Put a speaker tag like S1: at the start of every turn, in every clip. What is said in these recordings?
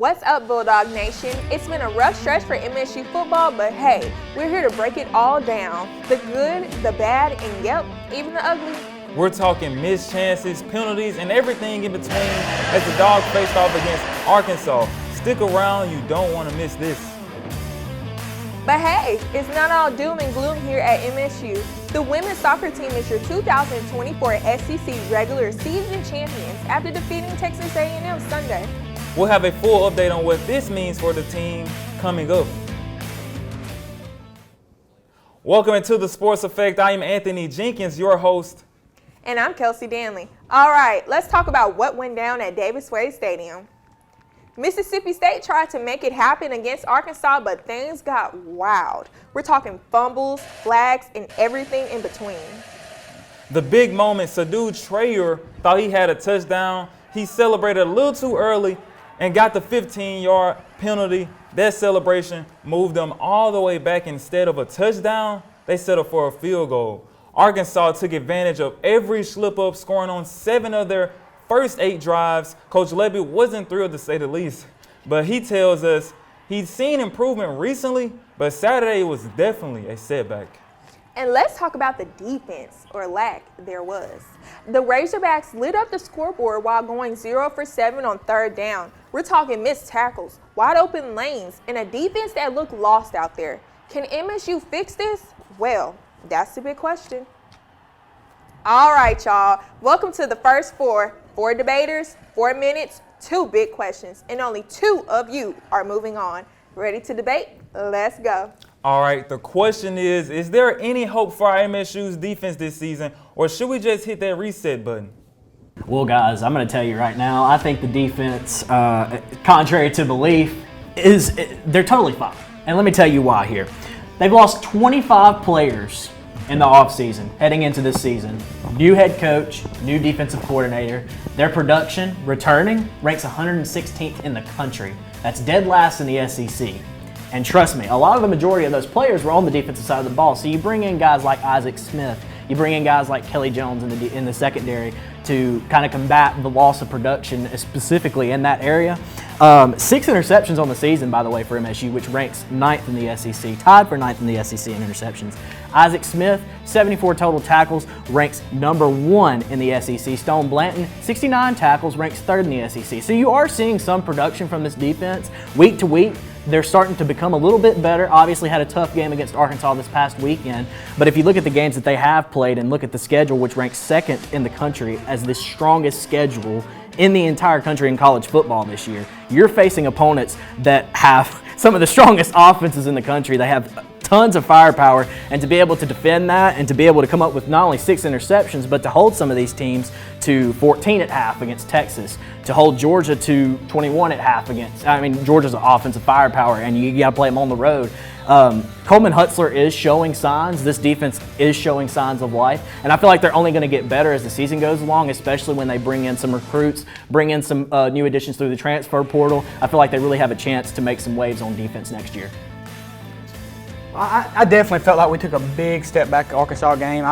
S1: What's up, Bulldog Nation? It's been a rough stretch for MSU football, but hey, we're here to break it all down. The good, the bad, and yep, even the ugly.
S2: We're talking missed chances, penalties, and everything in between as the Dogs faced off against Arkansas. Stick around, you don't want to miss this.
S1: But hey, it's not all doom and gloom here at MSU. The women's soccer team is your 2024 SEC regular season champions after defeating Texas A&M Sunday.
S2: We'll have a full update on what this means for the team coming up. Welcome to the Sports Effect. I am Anthony Jenkins, your host.
S1: And I'm Kelsey Danley. All right, let's talk about what went down at Davis-Wade Stadium. Mississippi State tried to make it happen against Arkansas, but things got wild. We're talking fumbles, flags, and everything in between.
S2: The big moment, Sadu Trayer thought he had a touchdown. He celebrated a little too early and got the 15-yard penalty. That celebration moved them all the way back. Instead of a touchdown, they settled for a field goal. Arkansas took advantage of every slip-up, scoring on 7 of their first 8 drives. Coach Levy wasn't thrilled, to say the least, but he tells us he's seen improvement recently, but Saturday was definitely a setback.
S1: And let's talk about the defense, or lack there was. The Razorbacks lit up the scoreboard while going 0 for 7 on third down. We're talking missed tackles, wide open lanes, and a defense that looked lost out there. Can MSU fix this? Well, that's the big question. All right, y'all. Welcome to the first 4 debaters, 4 minutes, 2 big questions, and only 2 of you are moving on. Ready to debate? Let's go.
S2: All right, the question is there any hope for our MSU's defense this season, or should we just hit that reset button?
S3: Well, guys, I'm going to tell you right now, I think the defense, contrary to belief, they're totally fine. And let me tell you why here. They've lost 25 players in the offseason heading into this season. New head coach, new defensive coordinator. Their production, returning, ranks 116th in the country. That's dead last in the SEC. And trust me, a lot of the majority of those players were on the defensive side of the ball. So you bring in guys like Isaac Smith, you bring in guys like Kelly Jones in the secondary to kind of combat the loss of production, specifically in that area. 6 interceptions on the season, by the way, for MSU, which ranks 9th in the SEC, tied for 9th in the SEC in interceptions. Isaac Smith, 74 total tackles, ranks number 1 in the SEC. Stone Blanton, 69 tackles, ranks 3rd in the SEC. So you are seeing some production from this defense week to week. They're starting to become a little bit better. Obviously had a tough game against Arkansas this past weekend. But if you look at the games that they have played and look at the schedule, which ranks 2nd in the country as the strongest schedule in the entire country in college football this year, you're facing opponents that have some of the strongest offenses in the country. They have tons of firepower, and to be able to defend that and to be able to come up with not only 6 interceptions, but to hold some of these teams to 14 at half against Texas, to hold Georgia to 21 at half against, Georgia's offensive firepower, and you got to play them on the road. Coleman Hutzler is showing signs. This defense is showing signs of life, and I feel like they're only going to get better as the season goes along, especially when they bring in some recruits, bring in some new additions through the transfer portal. I feel like they really have a chance to make some waves on defense next year.
S4: I definitely felt like we took a big step back at Arkansas game.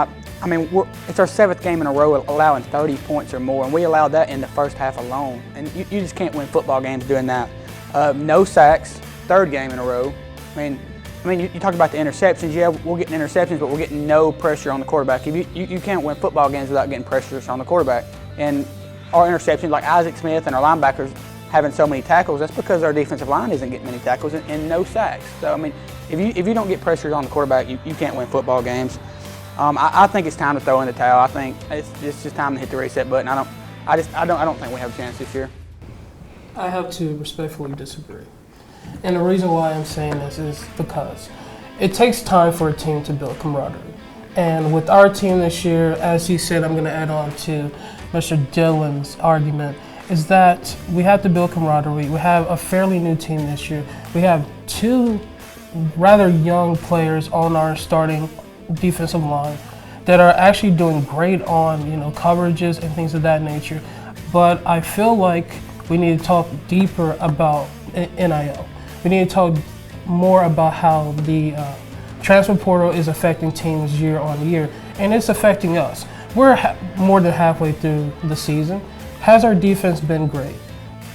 S4: It's our 7th game in a row allowing 30 points or more, and we allowed that in the first half alone. And you just can't win football games doing that. No sacks, 3rd game in a row. You talk about the interceptions. Yeah, we're getting interceptions, but we're getting no pressure on the quarterback. You can't win football games without getting pressure on the quarterback. And our interceptions, like Isaac Smith and our linebackers having so many tackles, that's because our defensive line isn't getting many tackles and no sacks. So, if you don't get pressure on the quarterback, you can't win football games. I think it's time to throw in the towel. I think it's just time to hit the reset button. I don't think we have a chance this year.
S5: I have to respectfully disagree. And the reason why I'm saying this is because it takes time for a team to build camaraderie. And with our team this year, as he said, I'm going to add on to Mr. Dillon's argument, is that we have to build camaraderie. We have a fairly new team this year. We have 2 rather young players on our starting defensive line that are actually doing great on coverages and things of that nature. But I feel like we need to talk deeper about NIL. We need to talk more about how the transfer portal is affecting teams year on year, and it's affecting us. We're more than halfway through the season. Has our defense been great?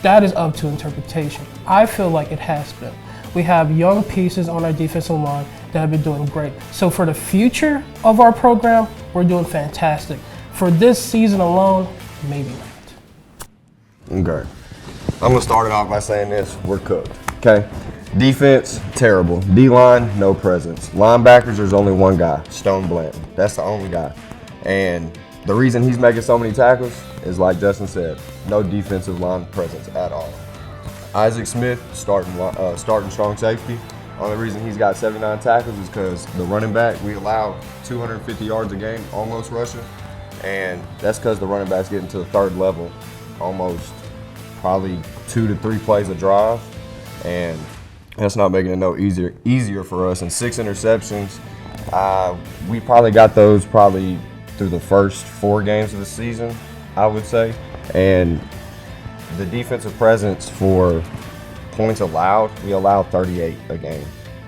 S5: that is up to interpretation. I feel like it has been. We have young pieces on our defensive line that have been doing great. So for the future of our program, we're doing fantastic. For this season alone, maybe not.
S6: Okay. I'm going to start it off by saying this. We're cooked. Okay? Defense, terrible. D-line, no presence. Linebackers, there's only one guy, Stone Blanton. That's the only guy. And the reason he's making so many tackles is, like Justin said, no defensive line presence at all. Isaac Smith, starting strong safety. Only reason he's got 79 tackles is because the running back, we allow 250 yards a game, almost rushing. And that's because the running back's getting to the third level, almost probably 2 to 3 plays a drive. And that's not making it no easier for us. And 6 interceptions, we probably got those through the first 4 games of the season, I would say. And the defensive presence for points allowed, we allow 38 a game.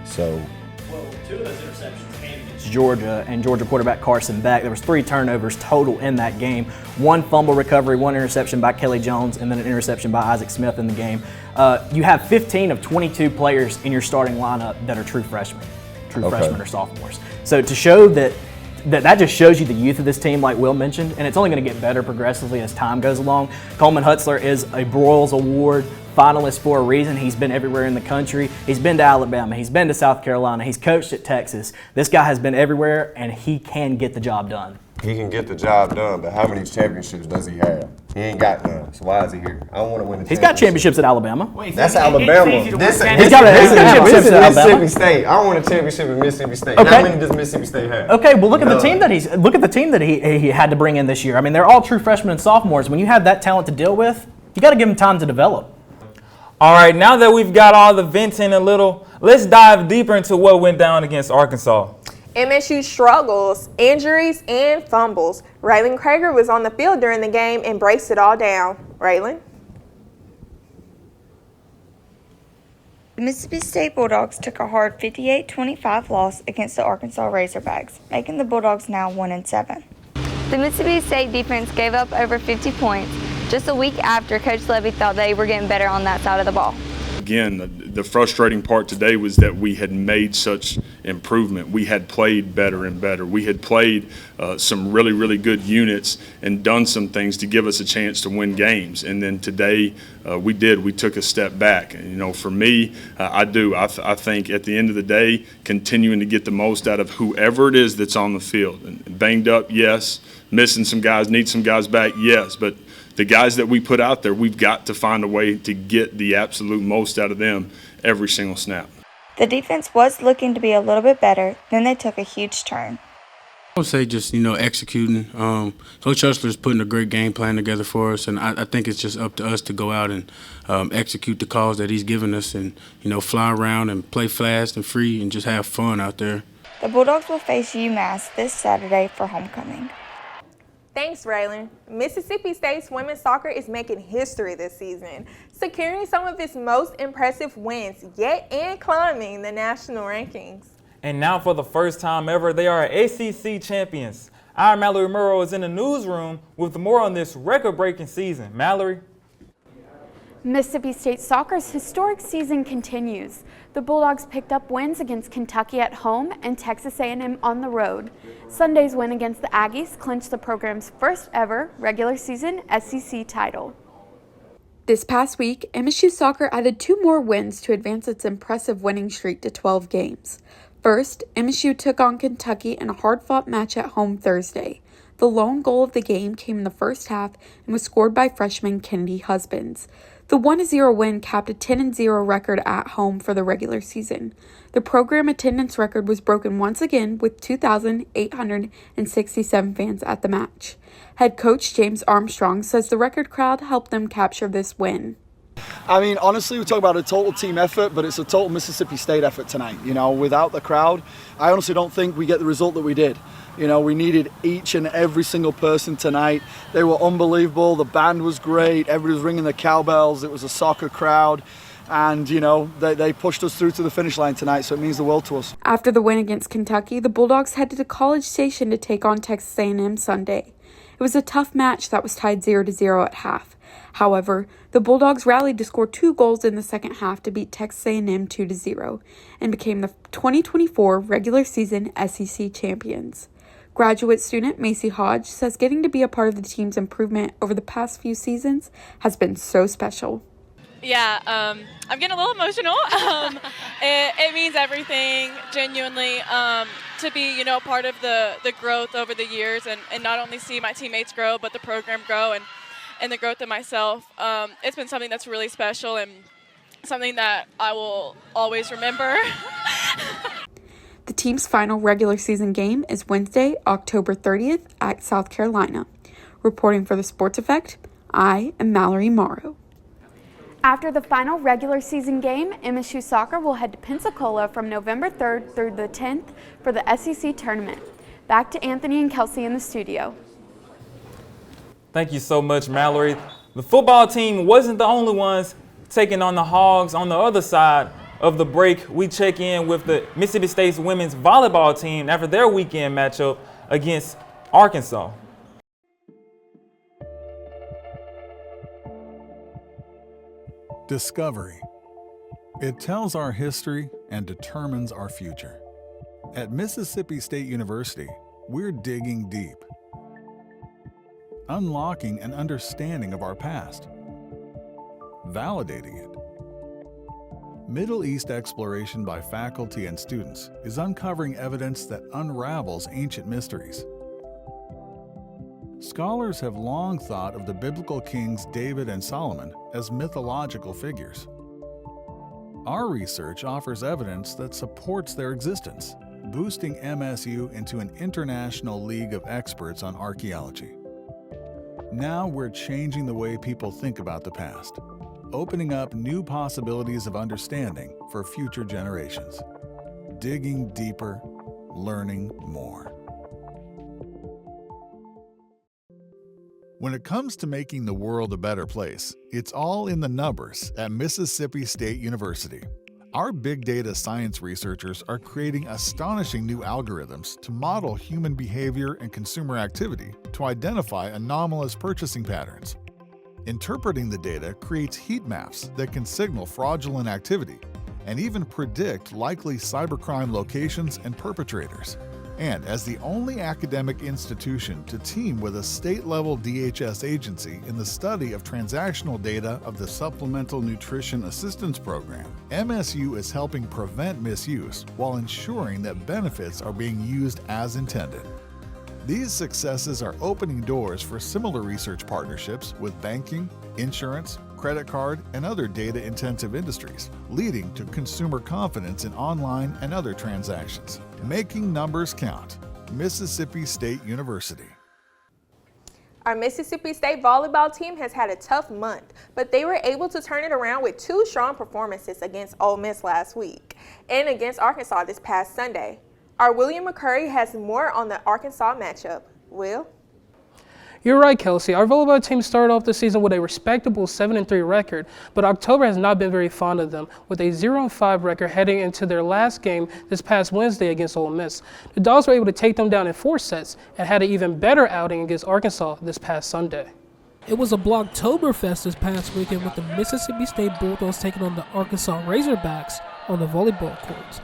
S6: So,
S3: well, 2 of those interceptions came against Georgia and Georgia quarterback Carson Beck. There was 3 turnovers total in that game. 1 fumble recovery, 1 interception by Kelly Jones, and then an interception by Isaac Smith in the game. You have 15 of 22 players in your starting lineup that are true freshmen or sophomores. So to show that just shows you the youth of this team, like Will mentioned, and it's only going to get better progressively as time goes along. Coleman Hutzler is a Broyles Award finalist for a reason. He's been everywhere in the country. He's been to Alabama. He's been to South Carolina. He's coached at Texas. This guy has been everywhere, and he can get the job done.
S6: he can get the job done, but how many championships does he have? He ain't got none. So why is he here? I don't want to win the
S3: He's got championships at Alabama.
S7: Wait,
S6: That's
S7: so
S6: Alabama.
S7: He's
S6: This
S3: got a championship at Alabama.
S6: Mississippi State. I want a championship at Mississippi State.
S3: Okay.
S6: How many does Mississippi State have?
S3: Okay, well look at the team that he had to bring in this year. I mean, they're all true freshmen and sophomores. When you have that talent to deal with, you got to give them time to develop.
S2: All right, now that we've got all the venting a little, let's dive deeper into what went down against Arkansas.
S1: MSU struggles, injuries, and fumbles. Raylan Krager was on the field during the game and braced it all down. Raylan?
S8: The Mississippi State Bulldogs took a hard 58-25 loss against the Arkansas Razorbacks, making the Bulldogs now 1-7.
S9: The Mississippi State defense gave up over 50 points just a week after Coach Levy thought they were getting better on that side of the ball.
S10: Again, the frustrating part today was that we had made such improvement. We had played better and better. We had played some really, really good units and done some things to give us a chance to win games. And then today we did. We took a step back. And, you know, for me, I think at the end of the day, continuing to get the most out of whoever it is that's on the field. And banged up, yes. Missing some guys, need some guys back, yes. But the guys that we put out there, we've got to find a way to get the absolute most out of them every single snap.
S8: The defense was looking to be a little bit better, then they took a huge turn.
S11: I would say just, executing. Coach Hustler's putting a great game plan together for us, and I think it's just up to us to go out and execute the calls that he's given us and, fly around and play fast and free and just have fun out there.
S8: The Bulldogs will face UMass this Saturday for homecoming.
S1: Thanks, Raylan. Mississippi State's women's soccer is making history this season, securing some of its most impressive wins yet and climbing the national rankings.
S2: And now for the first time ever, they are ACC champions. Our Mallory Murrow is in the newsroom with more on this record-breaking season. Mallory?
S12: Mississippi State soccer's historic season continues. The Bulldogs picked up wins against Kentucky at home and Texas A&M on the road. Sunday's win against the Aggies clinched the program's first ever regular season SEC title. This past week, MSU soccer added 2 more wins to advance its impressive winning streak to 12 games. First, MSU took on Kentucky in a hard-fought match at home Thursday. The lone goal of the game came in the first half and was scored by freshman Kennedy Husbands. The 1-0 win capped a 10-0 record at home for the regular season. The program attendance record was broken once again with 2,867 fans at the match. Head coach James Armstrong says the record crowd helped them capture this win.
S13: I mean, honestly, we talk about a total team effort, but it's a total Mississippi State effort tonight. Without the crowd, I honestly don't think we get the result that we did. We needed each and every single person tonight. They were unbelievable. The band was great. Everybody was ringing the cowbells. It was a soccer crowd. And, they pushed us through to the finish line tonight, so it means the world to us.
S12: After the win against Kentucky, the Bulldogs headed to College Station to take on Texas A&M Sunday. It was a tough match that was tied 0-0 at half. However, the Bulldogs rallied to score 2 goals in the second half to beat Texas A&M 2-0 and became the 2024 regular season SEC champions. Graduate student Macy Hodge says getting to be a part of the team's improvement over the past few seasons has been so special.
S7: Yeah, I'm getting a little emotional. It means everything, genuinely, to be, a part of the growth over the years and not only see my teammates grow, but the program grow and the growth of myself. It's been something that's really special and something that I will always remember.
S12: The team's final regular season game is Wednesday, October 30th at South Carolina. Reporting for the Sports Effect, I am Mallory Morrow. After the final regular season game, MSU Soccer will head to Pensacola from November 3rd through the 10th for the SEC tournament. Back to Anthony and Kelsey in the studio.
S2: Thank you so much, Mallory. The football team wasn't the only ones taking on the Hogs. On the other side of the break, we check in with the Mississippi State's women's volleyball team after their weekend matchup against Arkansas.
S14: Discovery. It tells our history and determines our future. At Mississippi State University, we're digging deep, unlocking an understanding of our past, validating it. Middle East exploration by faculty and students is uncovering evidence that unravels ancient mysteries. Scholars have long thought of the biblical kings David and Solomon as mythological figures. Our research offers evidence that supports their existence, boosting MSU into an international league of experts on archaeology. Now we're changing the way people think about the past, opening up new possibilities of understanding for future generations. Digging deeper, learning more. When it comes to making the world a better place, it's all in the numbers at Mississippi State University. Our big data science researchers are creating astonishing new algorithms to model human behavior and consumer activity to identify anomalous purchasing patterns. Interpreting the data creates heat maps that can signal fraudulent activity and even predict likely cybercrime locations and perpetrators. And as the only academic institution to team with a state-level DHS agency in the study of transactional data of the Supplemental Nutrition Assistance Program, MSU is helping prevent misuse while ensuring that benefits are being used as intended. These successes are opening doors for similar research partnerships with banking, insurance, credit card, and other data-intensive industries, leading to consumer confidence in online and other transactions. Making numbers count. Mississippi State University.
S1: Our Mississippi State volleyball team has had a tough month, but they were able to turn it around with 2 strong performances against Ole Miss last week and against Arkansas this past Sunday. Our William McCurry has more on the Arkansas matchup. Will?
S5: You're right, Kelsey. Our volleyball team started off the season with a respectable 7-3 record, but October has not been very fond of them, with a 0-5 record heading into their last game this past Wednesday against Ole Miss. The Dogs were able to take them down in 4 sets and had an even better outing against Arkansas this past Sunday.
S15: It was a Blocktoberfest this past weekend with the Mississippi State Bulldogs taking on the Arkansas Razorbacks on the volleyball courts.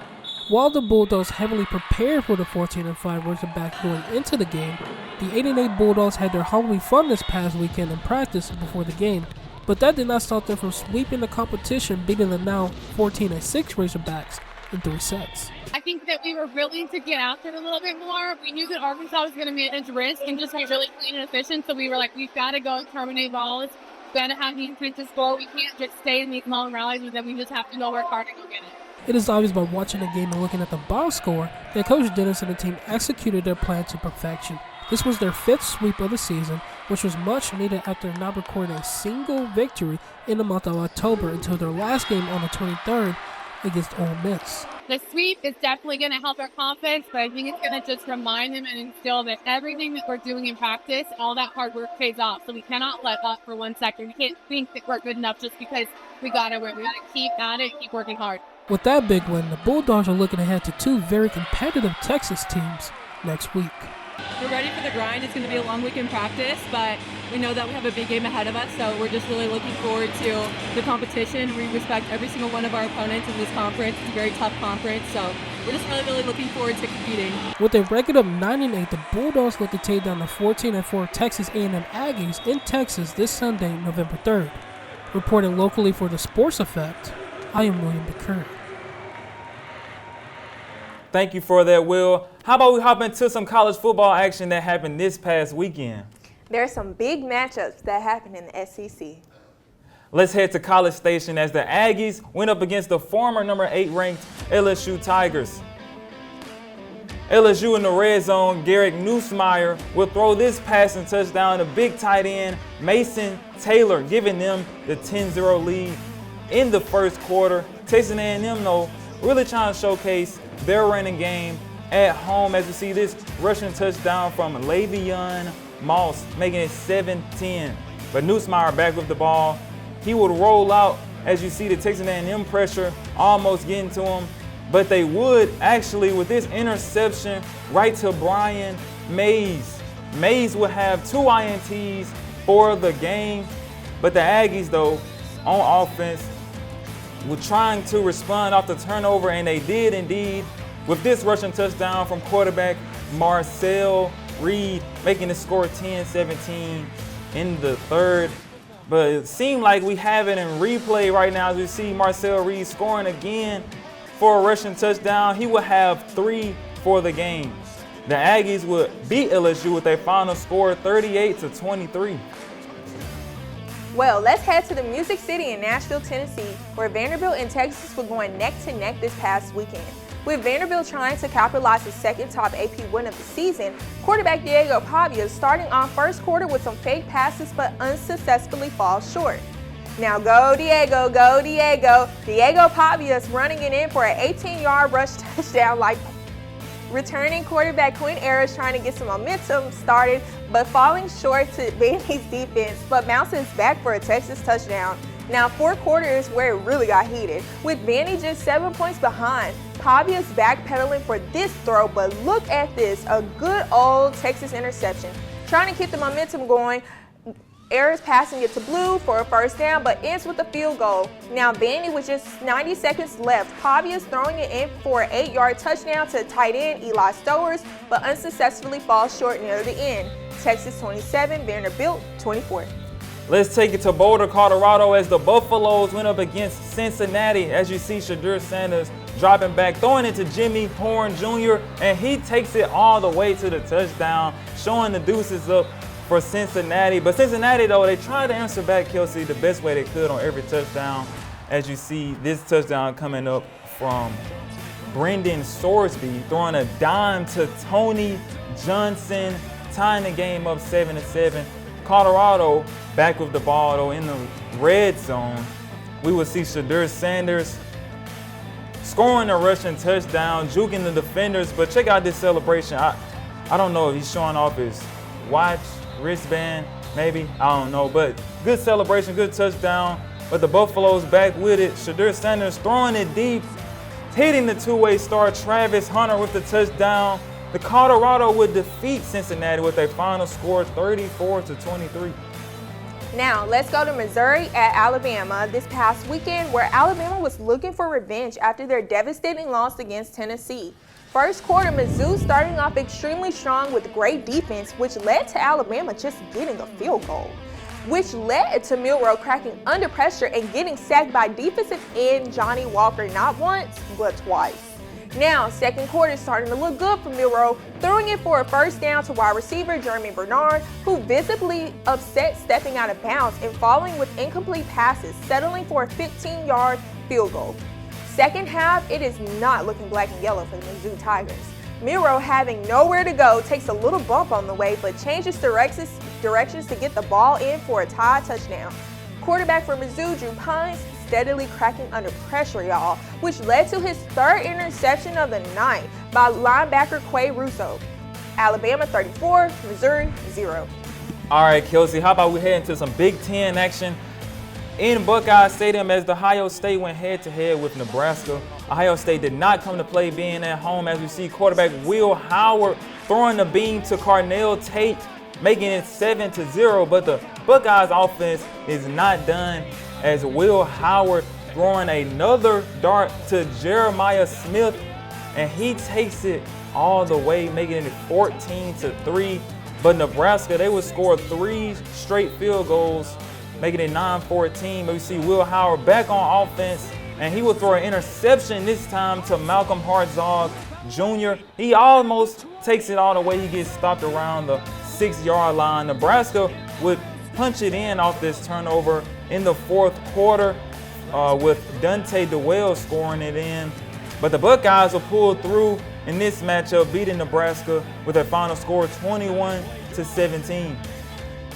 S15: While the Bulldogs heavily prepared for the 14-5 Razorbacks going into the game, the 8-8 Bulldogs had their Halloween fun this past weekend in practice before the game, but that did not stop them from sweeping the competition, beating the now 14-6 Razorbacks in 3 sets.
S16: I think that we were willing to get after it a little bit more. We knew that Arkansas was going to manage risk and just be really clean and efficient, so we were like, we've got to go and terminate balls. We've got to have the intent to score. We can't just stay in these long rallies, and then we just have to go work hard and go get it.
S15: It is obvious by watching the game and looking at the box score that Coach Dennis and the team executed their plan to perfection. This was their 5th sweep of the season, which was much needed after not recording a single victory in the month of October until their last game on the 23rd against Ole Miss.
S16: The sweep is definitely going to help our confidence, but I think it's going to just remind them and instill that everything that we're doing in practice, all that hard work pays off. So we cannot let up for 1 second. We can't think that we're good enough just because we got to win. We got to keep at it, keep working hard.
S15: With that big win, the Bulldogs are looking ahead to 2 very competitive Texas teams next week.
S17: We're ready for the grind. It's going to be a long week in practice, but we know that we have a big game ahead of us, so we're just really looking forward to the competition. We respect every single one of our opponents in this conference. It's a very tough conference, so we're just really looking forward to competing.
S15: With a record of 9-8, the Bulldogs look to take down the 14-4 Texas A&M Aggies in Texas this Sunday, November 3rd. Reporting locally for the Sports Effect, I am William DeCurry.
S2: Thank you for that, Will. How about we hop into some college football action that happened this past weekend?
S1: There are some big matchups that happened in the SEC.
S2: Let's head to College Station as the Aggies went up against the former number 8 ranked LSU Tigers. LSU in the red zone, Garrett Nussmeier will throw this passing touchdown to big tight end Mason Taylor, giving them the 10-0 lead in the first quarter. Texas A&M, though, really trying to showcase their running game at home as we see this rushing touchdown from Lavion Moss, making it 7-10. But Nussmeier back with the ball. He would roll out as you see the Texas A&M pressure almost getting to him. But they would actually, with this interception right to Brian Mays. Mays would have 2 INTs for the game. But the Aggies, though, on offense, were trying to respond off the turnover, and they did indeed with this rushing touchdown from quarterback Marcel Reed, making the score 10-17 in the third. But it seemed like we have it in replay right now as we see Marcel Reed scoring again for a rushing touchdown. He will have 3 for the game. The Aggies would beat LSU with a final score 38-23.
S1: Well, let's head to the Music City in Nashville, Tennessee, where Vanderbilt and Texas were going neck to neck this past weekend. With Vanderbilt trying to capitalize his second top AP win of the season, quarterback Diego Pavia starting off first quarter with some fake passes but unsuccessfully falls short. Now go Diego, go Diego. Diego Pavia's running it in for an 18-yard rush touchdown like returning quarterback Quinn Ayers trying to get some momentum started, but falling short to Vandy's defense, but bounces back for a Texas touchdown. Now, 4 quarters where it really got heated, with Vandy just 7 points behind. Pavia's backpedaling for this throw, but look at this, a good old Texas interception. Trying to keep the momentum going, Ayers passing it to Blue for a first down, but ends with a field goal. Now, Vandy with just 90 seconds left. Pavia's throwing it in for an 8-yard touchdown to tight end Eli Stowers, but unsuccessfully falls short near the end. Texas 27, Vanderbilt 24.
S2: Let's take it to Boulder, Colorado as the Buffaloes went up against Cincinnati. As you see, Shadur Sanders dropping back, throwing it to Jimmy Horn Jr., and he takes it all the way to the touchdown, showing the deuces up for Cincinnati. But Cincinnati, though, they tried to answer back Kelsey the best way they could on every touchdown. As you see, this touchdown coming up from Brendan Sorsby, throwing a dime to Tony Johnson, tying the game up 7-7. Colorado back with the ball, though, in the red zone. We will see Shadur Sanders scoring a rushing touchdown, juking the defenders. But check out this celebration. I don't know if he's showing off his watch, wristband, maybe. I don't know. But good celebration, good touchdown. But the Buffaloes back with it. Shadur Sanders throwing it deep, hitting the two-way star Travis Hunter with the touchdown. The Colorado would defeat Cincinnati with a final score 34-23.
S1: Now, let's go to Missouri at Alabama this past weekend, where Alabama was looking for revenge after their devastating loss against Tennessee. First quarter, Mizzou starting off extremely strong with great defense, which led to Alabama just getting a field goal, which led to Milroe cracking under pressure and getting sacked by defensive end Johnny Walker not once, but twice. Now, second quarter starting to look good for Milroe, throwing it for a first down to wide receiver Jeremy Bernard, who visibly upset stepping out of bounds and falling with incomplete passes, settling for a 15-yard field goal. Second half, it is not looking black and yellow for the Mizzou Tigers. Milroe, having nowhere to go, takes a little bump on the way, but changes directions to get the ball in for a tie touchdown. Quarterback for Mizzou, Drew Pines, steadily cracking under pressure, y'all, which led to his third interception of the night by linebacker Quay Russo. Alabama 34, Missouri 0.
S2: All right, Kelsey, how about we head into some Big Ten action? in Buckeye Stadium as the Ohio State went head-to-head with Nebraska. Ohio State did not come to play being at home, as we see quarterback Will Howard throwing the beam to Carnell Tate, making it 7-0, but the Buckeyes offense is not done as Will Howard throwing another dart to Jeremiah Smith, and he takes it all the way, making it 14-3. But Nebraska, they would score 3 straight field goals, making it 9-14. But we see Will Howard back on offense, and he will throw an interception this time to Malcolm Hartzog Jr. He almost takes it all the way. He gets stopped around the 6-yard line. Nebraska would punch it in off this turnover in the fourth quarter with Dante DeWell scoring it in. But the Buckeyes will pull through in this matchup, beating Nebraska with a final score 21-17.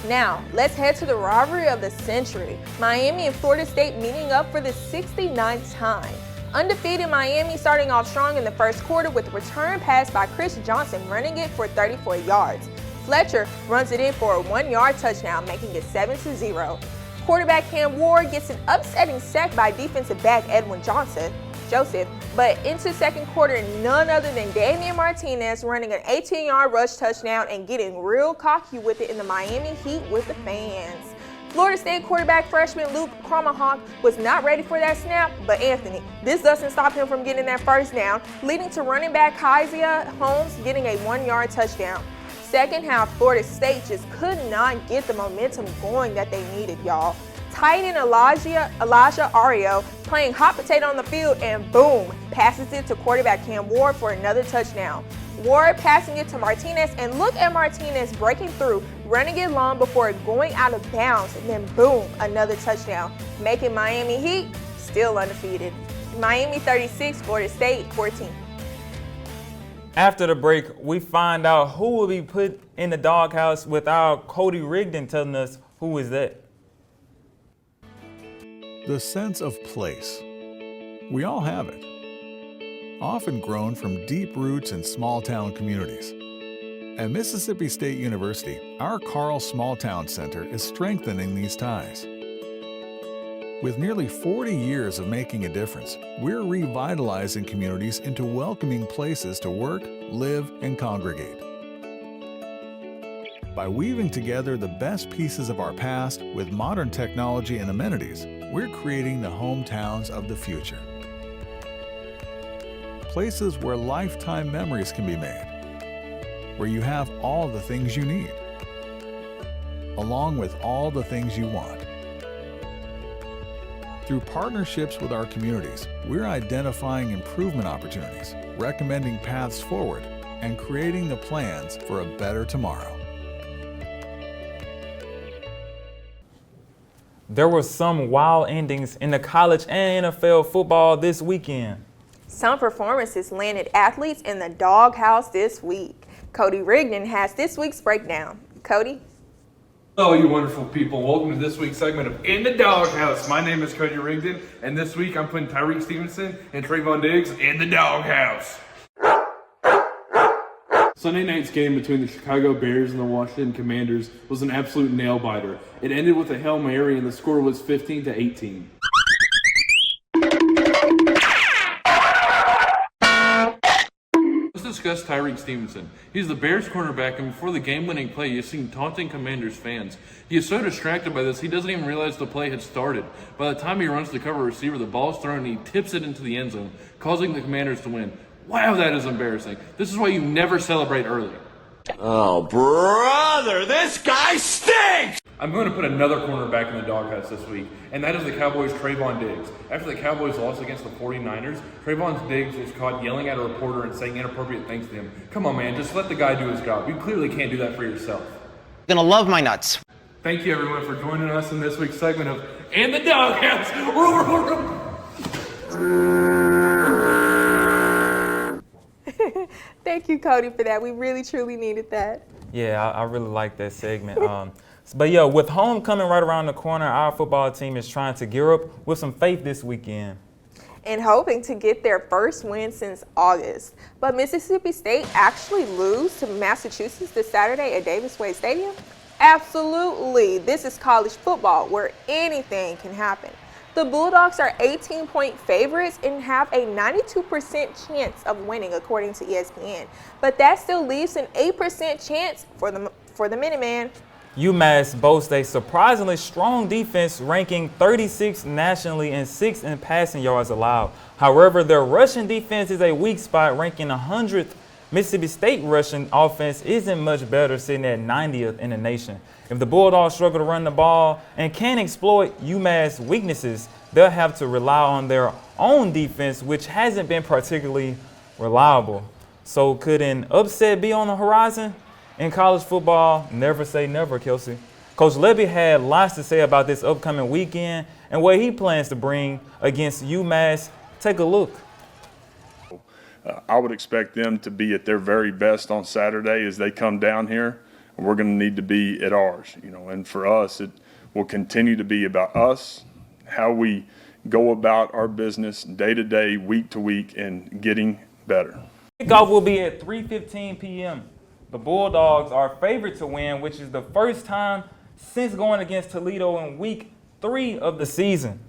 S1: Now, let's head to the rivalry of the century. Miami and Florida State meeting up for the 69th time. Undefeated Miami starting off strong in the first quarter with a return pass by Chris Johnson running it for 34 yards. Fletcher runs it in for a 1-yard touchdown, making it 7-0. Quarterback Cam Ward gets an upsetting sack by defensive back Edwin Joseph, but into second quarter, none other than Damian Martinez running an 18-yard rush touchdown and getting real cocky with it in the Miami Heat with the fans. Florida State quarterback freshman Luke Cromahawk was not ready for that snap, but Anthony, this doesn't stop him from getting that first down, leading to running back Keziah Holmes getting a 1-yard touchdown. Second half, Florida State just could not get the momentum going that they needed, y'all. Tight end Elijah Ario playing hot potato on the field, and boom, passes it to quarterback Cam Ward for another touchdown. Ward passing it to Martinez, and look at Martinez breaking through, running it long before going out of bounds, and then boom, another touchdown, making Miami Heat still undefeated. Miami 36, Florida State 14.
S2: After the break, we find out who will be put in the doghouse with our Cody Rigdon telling us who is that.
S14: The sense of place. We all have it. Often grown from deep roots in small-town communities. At Mississippi State University, our Carl Small Town Center is strengthening these ties. With nearly 40 years of making a difference, we're revitalizing communities into welcoming places to work, live, and congregate. By weaving together the best pieces of our past with modern technology and amenities, we're creating the hometowns of the future. Places where lifetime memories can be made, where you have all the things you need, along with all the things you want. Through partnerships with our communities, we're identifying improvement opportunities, recommending paths forward, and creating the plans for a better tomorrow.
S2: There were some wild endings in the college and NFL football this weekend.
S1: Some performances landed athletes in the doghouse this week. Cody Rigdon has this week's breakdown. Cody?
S18: Hello, you wonderful people. Welcome to this week's segment of In the Doghouse. My name is Cody Rigdon, and this week I'm putting Tyreek Stevenson and Trayvon Diggs in the doghouse. Sunday night's game between the Chicago Bears and the Washington Commanders was an absolute nail-biter. It ended with a Hail Mary, and the score was 15-18. Let's discuss Tyreek Stevenson. He's the Bears cornerback, and before the game-winning play, you've seen taunting Commanders fans. He is so distracted by this, he doesn't even realize the play had started. By the time he runs to cover a receiver, the ball is thrown and he tips it into the end zone, causing the Commanders to win. Wow, that is embarrassing. This is why you never celebrate early.
S19: Oh, brother, this guy stinks!
S18: I'm going to put another cornerback in the doghouse this week, and that is the Cowboys' Trayvon Diggs. After the Cowboys lost against the 49ers, Trayvon Diggs was caught yelling at a reporter and saying inappropriate things to him. Come on, man, just let the guy do his job. You clearly can't do that for yourself.
S19: You're gonna love my nuts.
S18: Thank you, everyone, for joining us in this week's segment of In the Doghouse.
S1: Thank you, Cody, for that. We really, truly needed that.
S2: Yeah, I really like that segment. But yeah, with homecoming right around the corner, our football team is trying to gear up with some faith this weekend.
S1: And hoping to get their first win since August. But Mississippi State actually lose to Massachusetts this Saturday at Davis Wade Stadium. Absolutely. This is college football where anything can happen. The Bulldogs are 18-point favorites and have a 92% chance of winning, according to ESPN. But that still leaves an 8% chance for the Minuteman.
S2: UMass boasts a surprisingly strong defense, ranking 36th nationally and 6th in passing yards allowed. However, their rushing defense is a weak spot, ranking 100th. Mississippi State rushing offense isn't much better, sitting at 90th in the nation. If the Bulldogs struggle to run the ball and can't exploit UMass weaknesses, they'll have to rely on their own defense, which hasn't been particularly reliable. So could an upset be on the horizon? In college football, never say never, Kelsey. Coach Levy had lots to say about this upcoming weekend and what he plans to bring against UMass. Take a look.
S10: I would expect them to be at their very best on Saturday as they come down here. We're going to need to be at ours, and for us, it will continue to be about us, how we go about our business day to day, week to week, and getting better.
S2: Kickoff will be at 3:15 p.m. The Bulldogs are favored to win, which is the first time since going against Toledo in week 3 of the season.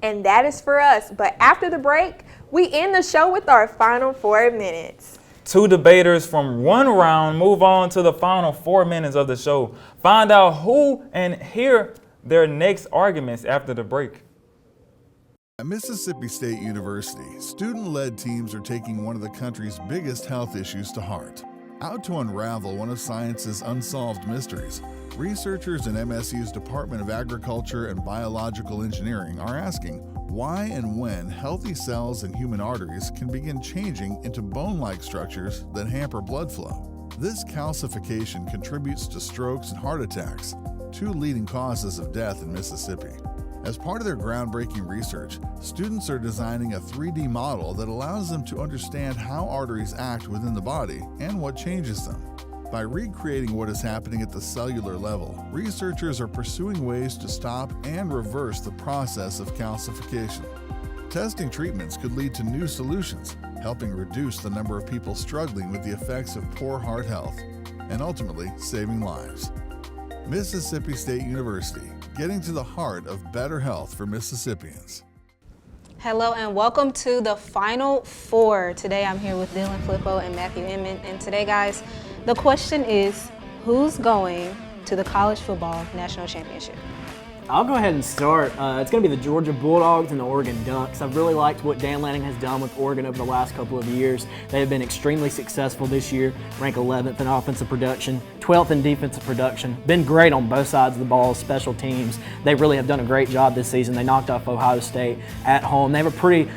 S1: And that is for us. But after the break, we end the show with our final 4 minutes.
S2: 2 debaters from one round move on to the final 4 minutes of the show. Find out who and hear their next arguments after the break.
S14: At Mississippi State University, student-led teams are taking one of the country's biggest health issues to heart. Out to unravel one of science's unsolved mysteries, researchers in MSU's Department of Agriculture and Biological Engineering are asking why and when healthy cells in human arteries can begin changing into bone-like structures that hamper blood flow. This calcification contributes to strokes and heart attacks, 2 leading causes of death in Mississippi. As part of their groundbreaking research, students are designing a 3D model that allows them to understand how arteries act within the body and what changes them. By recreating what is happening at the cellular level, researchers are pursuing ways to stop and reverse the process of calcification. Testing treatments could lead to new solutions, helping reduce the number of people struggling with the effects of poor heart health, and ultimately saving lives. Mississippi State University, getting to the heart of better health for Mississippians.
S20: Hello and welcome to the Final 4. Today I'm here with Dylan Flippo and Matthew Inman. And today, guys, the question is, who's going to the College Football National Championship?
S3: I'll go ahead and start. It's going to be the Georgia Bulldogs and the Oregon Ducks. I've really liked what Dan Lanning has done with Oregon over the last couple of years. They have been extremely successful this year, rank 11th in offensive production, 12th in defensive production. Been great on both sides of the ball, special teams. They really have done a great job this season. They knocked off Ohio State at home. They have a pretty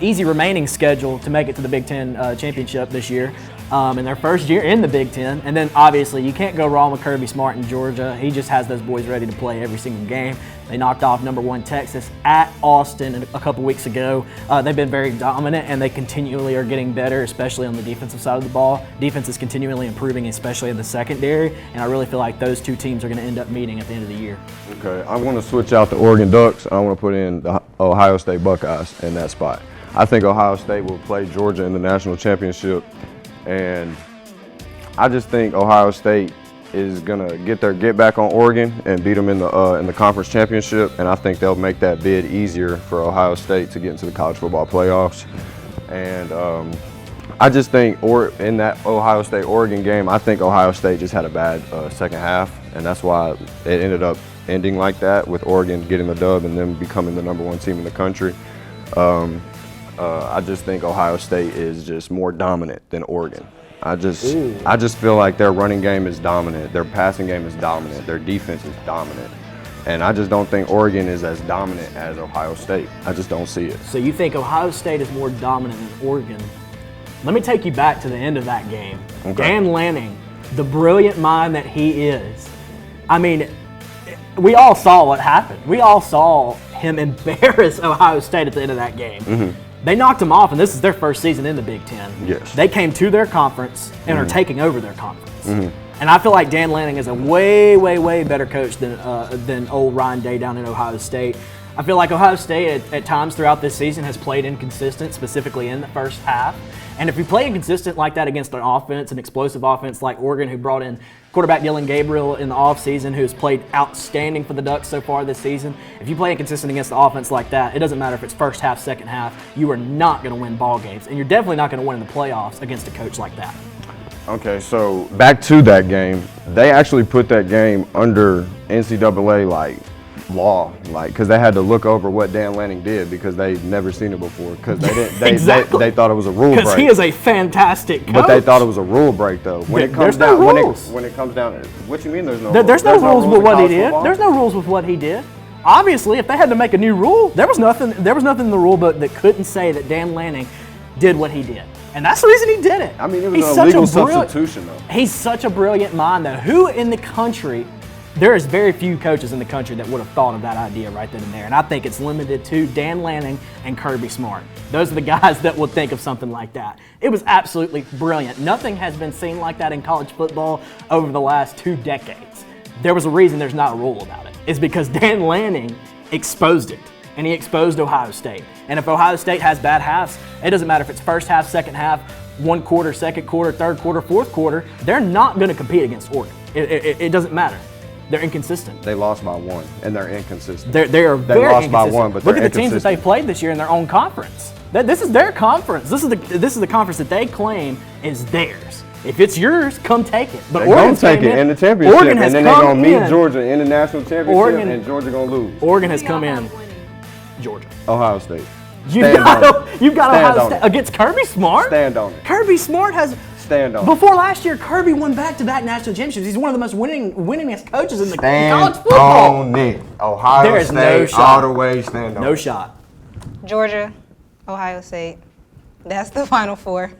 S3: easy remaining schedule to make it to the Big Ten championship this year. In their first year in the Big Ten. And then obviously you can't go wrong with Kirby Smart in Georgia. He just has those boys ready to play every single game. They knocked off #1 Texas at Austin a couple weeks ago. They've been very dominant and they continually are getting better, especially on the defensive side of the ball. Defense is continually improving, especially in the secondary. And I really feel like those 2 teams are going to end up meeting at the end of the year.
S6: Okay, I want to switch out the Oregon Ducks. I want to put in the Ohio State Buckeyes in that spot. I think Ohio State will play Georgia in the national championship. And I just think Ohio State is gonna get back on Oregon and beat them in the conference championship, and I think they'll make that bid easier for Ohio State to get into the college football playoffs. And I just think in that Ohio State-Oregon game, I think Ohio State just had a bad second half, and that's why it ended up ending like that with Oregon getting the dub and them becoming the #1 team in the country. I just think Ohio State is just more dominant than Oregon. I just feel like their running game is dominant, their passing game is dominant, their defense is dominant. And I just don't think Oregon is as dominant as Ohio State. I just don't see it.
S3: So you think Ohio State is more dominant than Oregon? Let me take you back to the end of that game. Okay. Dan Lanning, the brilliant mind that he is. I mean, we all saw what happened. We all saw him embarrass Ohio State at the end of that game. Mm-hmm. They knocked them off, and this is their first season in the Big Ten.
S6: Yes.
S3: They came to their conference and are taking over their conference. Mm-hmm. And I feel like Dan Lanning is a way, way, way better coach than old Ryan Day down in Ohio State. I feel like Ohio State at times throughout this season has played inconsistent, specifically in the first half. And if you play inconsistent like that against an offense, an explosive offense like Oregon, who brought in quarterback Dylan Gabriel in the offseason, who's played outstanding for the Ducks so far this season, if you play inconsistent against the offense like that, it doesn't matter if it's first half, second half, you are not going to win ball games. And you're definitely not going to win in the playoffs against a coach like that.
S6: Okay, so back to that game, they actually put that game under NCAA law, because they had to look over what Dan Lanning did because they'd never seen it before, because they didn't. They thought it was a rule break.
S3: Because he is a fantastic coach.
S6: But they thought it was a rule break, though. When it comes down, when it comes down, what you mean? There's no rules?
S3: There's no rules with what he did. There's no rules with what he did. Obviously, if they had to make a new rule, there was nothing in the rule book that couldn't say that Dan Lanning did what he did. And that's the reason he did it.
S6: I mean, it was a legal substitution, though.
S3: He's such a brilliant mind, though. Who in the country, there is very few coaches in the country that would have thought of that idea right then and there. And I think it's limited to Dan Lanning and Kirby Smart. Those are the guys that will think of something like that. It was absolutely brilliant. Nothing has been seen like that in college football over the last 2 decades. There was a reason there's not a rule about it. It's because Dan Lanning exposed it. And he exposed Ohio State. And if Ohio State has bad halves, it doesn't matter if it's first half, second half, 1 quarter, second quarter, third quarter, fourth quarter, they're not going to compete against Oregon. It doesn't matter. They're inconsistent.
S6: They lost by 1, and they're inconsistent.
S3: They are very
S6: lost
S3: inconsistent.
S6: by 1, but
S3: look
S6: they're
S3: at the teams that they played this year in their own conference. This is their conference. This is the conference that they claim is theirs. If it's yours, come take it. But
S6: they're going to take it in the championship, and then they're going to meet Georgia in the national championship, and Georgia going to lose.
S3: Oregon has come in. Georgia.
S6: Ohio State.
S3: You've got Ohio State against Kirby Smart?
S6: Stand on it.
S3: Kirby Smart has...
S6: Stand on it.
S3: Before last year, Kirby won back-to-back national championships. He's one of the most winningest coaches in college football.
S6: Stand on it. Ohio
S3: there is
S6: State
S3: no shot.
S6: all the way, stand on it.
S3: No shot.
S20: Georgia, Ohio State. That's the Final Four.